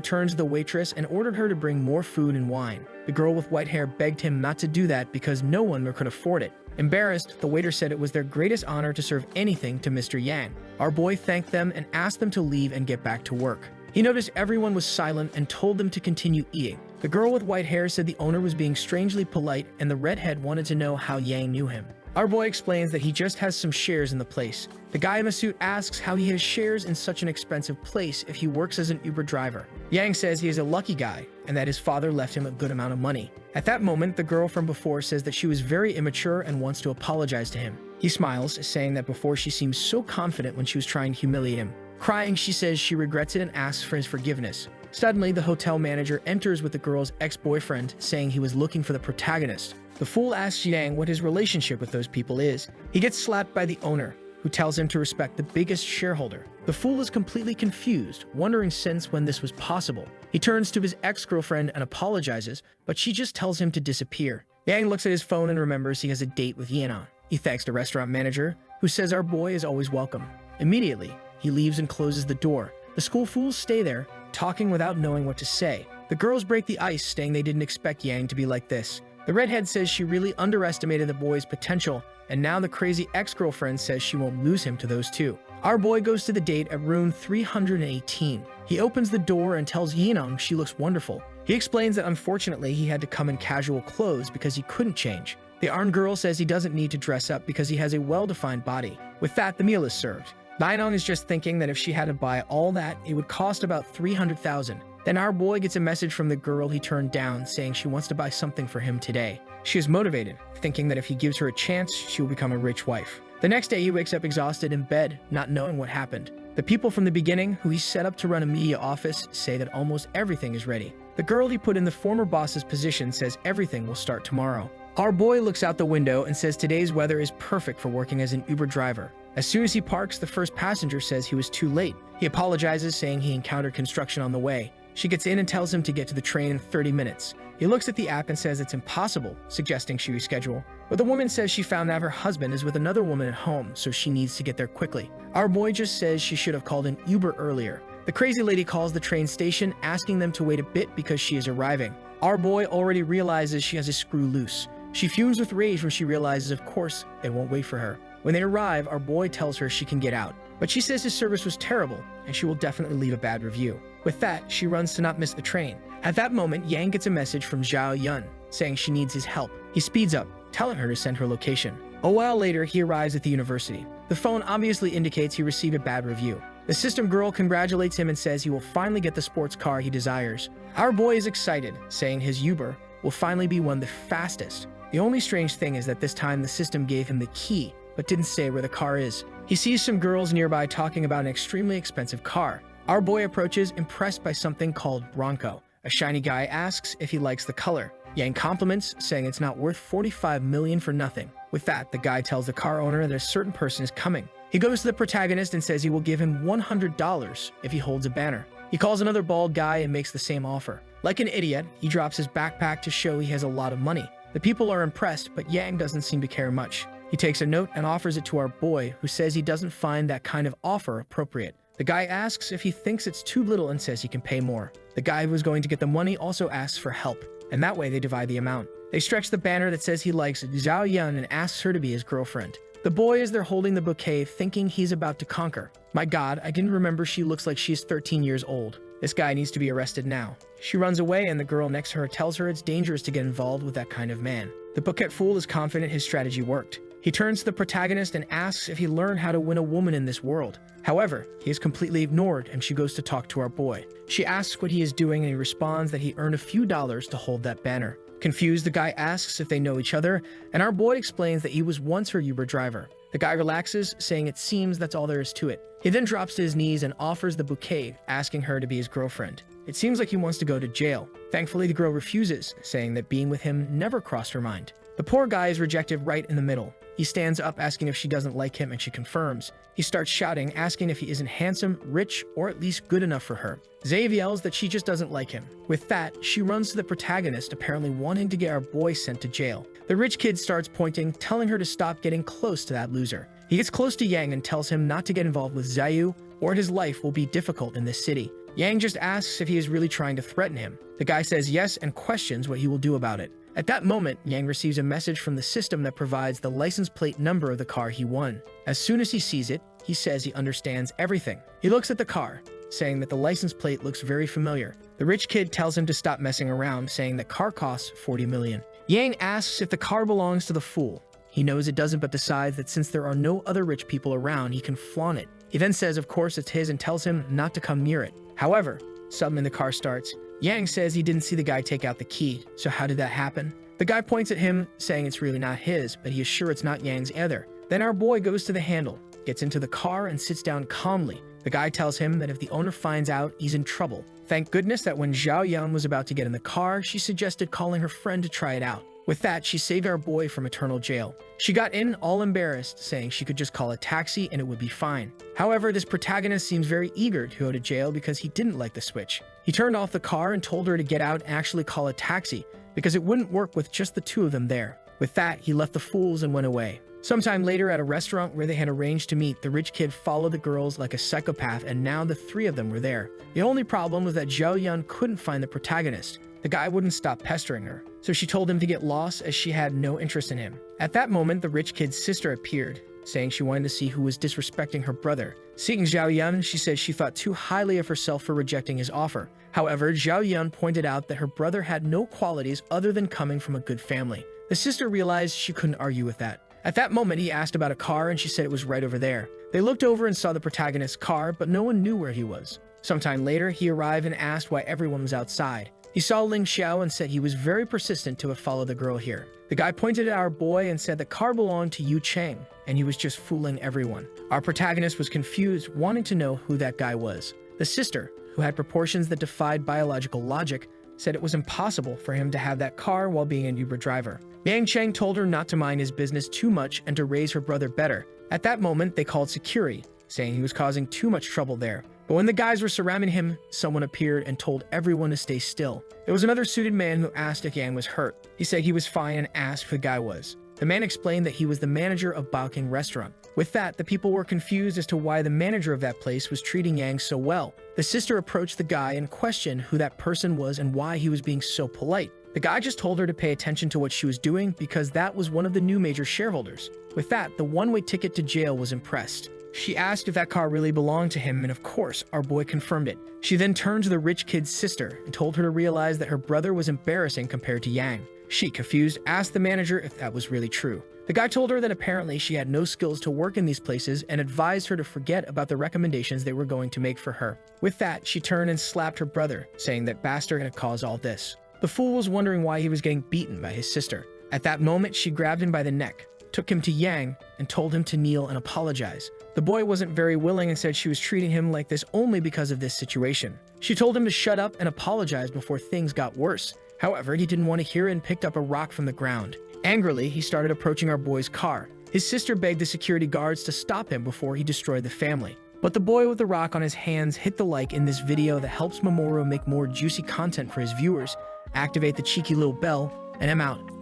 turned to the waitress and ordered her to bring more food and wine. The girl with white hair begged him not to do that because no one could afford it. Embarrassed, the waiter said it was their greatest honor to serve anything to Mr. Yang. Our boy thanked them and asked them to leave and get back to work. He noticed everyone was silent and told them to continue eating. The girl with white hair said the owner was being strangely polite, and the redhead wanted to know how Yang knew him. Our boy explains that he just has some shares in the place. The guy in the suit asks how he has shares in such an expensive place if he works as an Uber driver. Yang says he is a lucky guy and that his father left him a good amount of money. At that moment, the girl from before says that she was very immature and wants to apologize to him. He smiles, saying that before she seemed so confident when she was trying to humiliate him. Crying, she says she regrets it and asks for his forgiveness. Suddenly, the hotel manager enters with the girl's ex-boyfriend, saying he was looking for the protagonist. The fool asks Yang what his relationship with those people is. He gets slapped by the owner, who tells him to respect the biggest shareholder. The fool is completely confused, wondering since when this was possible. He turns to his ex-girlfriend and apologizes, but she just tells him to disappear. Yang looks at his phone and remembers he has a date with Yenon. He thanks the restaurant manager, who says our boy is always welcome. Immediately, he leaves and closes the door. The school fools stay there, talking without knowing what to say. The girls break the ice, saying they didn't expect Yang to be like this. The redhead says she really underestimated the boy's potential, and now the crazy ex-girlfriend says she won't lose him to those two. Our boy goes to the date at room 318. He opens the door and tells Yinong she looks wonderful. He explains that unfortunately he had to come in casual clothes because he couldn't change. The Arn girl says he doesn't need to dress up because he has a well-defined body. With that, the meal is served. Yinong is just thinking that if she had to buy all that, it would cost about 300,000. Then our boy gets a message from the girl he turned down, saying she wants to buy something for him today. She is motivated, thinking that if he gives her a chance, she will become a rich wife. The next day, he wakes up exhausted in bed, not knowing what happened. The people from the beginning, who he set up to run a media office, say that almost everything is ready. The girl he put in the former boss's position says everything will start tomorrow. Our boy looks out the window and says today's weather is perfect for working as an Uber driver. As soon as he parks, the first passenger says he was too late. He apologizes, saying he encountered construction on the way. She gets in and tells him to get to the train in 30 minutes. He looks at the app and says it's impossible, suggesting she reschedule. But the woman says she found out her husband is with another woman at home, so she needs to get there quickly. Our boy just says she should have called an Uber earlier. The crazy lady calls the train station, asking them to wait a bit because she is arriving. Our boy already realizes she has a screw loose. She fumes with rage when she realizes, of course, it won't wait for her. When they arrive, our boy tells her she can get out. But she says his service was terrible, and she will definitely leave a bad review. With that, she runs to not miss the train. At that moment, Yang gets a message from Zhao Yun. saying she needs his help. He speeds up, telling her to send her location. A while later, he arrives at the university. The phone obviously indicates he received a bad review. The system girl congratulates him and says he will finally get the sports car he desires. Our boy is excited, saying his Uber will finally be one of the fastest. The only strange thing is that this time the system gave him the key, but didn't say where the car is. He sees some girls nearby talking about an extremely expensive car. Our boy approaches, impressed by something called Bronco. A shiny guy asks if he likes the color. Yang compliments, saying it's not worth 45 million for nothing. With that, the guy tells the car owner that a certain person is coming. He goes to the protagonist and says he will give him $100 if he holds a banner. He calls another bald guy and makes the same offer. Like an idiot, he drops his backpack to show he has a lot of money. The people are impressed, but Yang doesn't seem to care much. He takes a note and offers it to our boy, who says he doesn't find that kind of offer appropriate. The guy asks if he thinks it's too little and says he can pay more. The guy who is going to get the money also asks for help, and that way they divide the amount. They stretch the banner that says he likes Zhao Yun and asks her to be his girlfriend. The boy is there holding the bouquet, thinking he's about to conquer. My God, I didn't remember she looks like she's 13 years old. This guy needs to be arrested now. She runs away and the girl next to her tells her it's dangerous to get involved with that kind of man. The bouquet fool is confident his strategy worked. He turns to the protagonist and asks if he learned how to win a woman in this world. However, he is completely ignored and she goes to talk to our boy. She asks what he is doing and he responds that he earned a few dollars to hold that banner. Confused, the guy asks if they know each other, and our boy explains that he was once her Uber driver. The guy relaxes, saying it seems that's all there is to it. He then drops to his knees and offers the bouquet, asking her to be his girlfriend. It seems like he wants to go to jail. Thankfully, the girl refuses, saying that being with him never crossed her mind. The poor guy is rejected right in the middle. He stands up asking if she doesn't like him and she confirms. He starts shouting, asking if he isn't handsome, rich, or at least good enough for her. Zave yells that she just doesn't like him. With that, she runs to the protagonist, apparently wanting to get our boy sent to jail. The rich kid starts pointing, telling her to stop getting close to that loser. He gets close to Yang and tells him not to get involved with Zayu, or his life will be difficult in this city. Yang just asks if he is really trying to threaten him. The guy says yes and questions what he will do about it. At that moment, Yang receives a message from the system that provides the license plate number of the car he won. As soon as he sees it, he says he understands everything. He looks at the car, saying that the license plate looks very familiar. The rich kid tells him to stop messing around, saying the car costs 40 million. Yang asks if the car belongs to the fool. He knows it doesn't, but decides that since there are no other rich people around, he can flaunt it. He then says of course it's his and tells him not to come near it. However, suddenly the car starts. Yang says he didn't see the guy take out the key, so how did that happen? The guy points at him, saying it's really not his, but he is sure it's not Yang's either. Then our boy goes to the handle, gets into the car, and sits down calmly. The guy tells him that if the owner finds out, he's in trouble. Thank goodness that when Zhao Yan was about to get in the car, she suggested calling her friend to try it out. With that, she saved our boy from eternal jail. She got in all embarrassed, saying she could just call a taxi and it would be fine. However, this protagonist seems very eager to go to jail because he didn't like the switch. He turned off the car and told her to get out and actually call a taxi because it wouldn't work with just the two of them there. With that, he left the fools and went away. Sometime later at a restaurant where they had arranged to meet, the rich kid followed the girls like a psychopath and now the three of them were there. The only problem was that Zhao Yun couldn't find the protagonist. The guy wouldn't stop pestering her, so she told him to get lost as she had no interest in him. At that moment, the rich kid's sister appeared, saying she wanted to see who was disrespecting her brother. Seeing Zhao Yun, she said she thought too highly of herself for rejecting his offer. However, Zhao Yun pointed out that her brother had no qualities other than coming from a good family. The sister realized she couldn't argue with that. At that moment, he asked about a car and she said it was right over there. They looked over and saw the protagonist's car, but no one knew where he was. Sometime later, he arrived and asked why everyone was outside. He saw Ling Xiao and said he was very persistent to have followed the girl here. The guy pointed at our boy and said the car belonged to Yu Cheng, and he was just fooling everyone. Our protagonist was confused, wanting to know who that guy was. The sister, who had proportions that defied biological logic, said it was impossible for him to have that car while being an Uber driver. Yang Cheng told her not to mind his business too much and to raise her brother better. At that moment, they called security, saying he was causing too much trouble there. But when the guys were surrounding him, someone appeared and told everyone to stay still. It was another suited man who asked if Yang was hurt. He said he was fine and asked who the guy was. The man explained that he was the manager of Baoking restaurant. With that, the people were confused as to why the manager of that place was treating Yang so well. The sister approached the guy and questioned who that person was and why he was being so polite. The guy just told her to pay attention to what she was doing because that was one of the new major shareholders. With that, the one-way ticket to jail was impressed. She asked if that car really belonged to him, and of course, our boy confirmed it. She then turned to the rich kid's sister and told her to realize that her brother was embarrassing compared to Yang. She, confused, asked the manager if that was really true. The guy told her that apparently she had no skills to work in these places and advised her to forget about the recommendations they were going to make for her. With that, she turned and slapped her brother, saying that bastard had caused all this. The fool was wondering why he was getting beaten by his sister. At that moment, she grabbed him by the neck, took him to Yang, and told him to kneel and apologize. The boy wasn't very willing and said she was treating him like this only because of this situation. She told him to shut up and apologize before things got worse. However, he didn't want to hear it and picked up a rock from the ground. Angrily, he started approaching our boy's car. His sister begged the security guards to stop him before he destroyed the family. But the boy with the rock on his hands hit the like in this video that helps Mamoru make more juicy content for his viewers. Activate the cheeky little bell, and I'm out.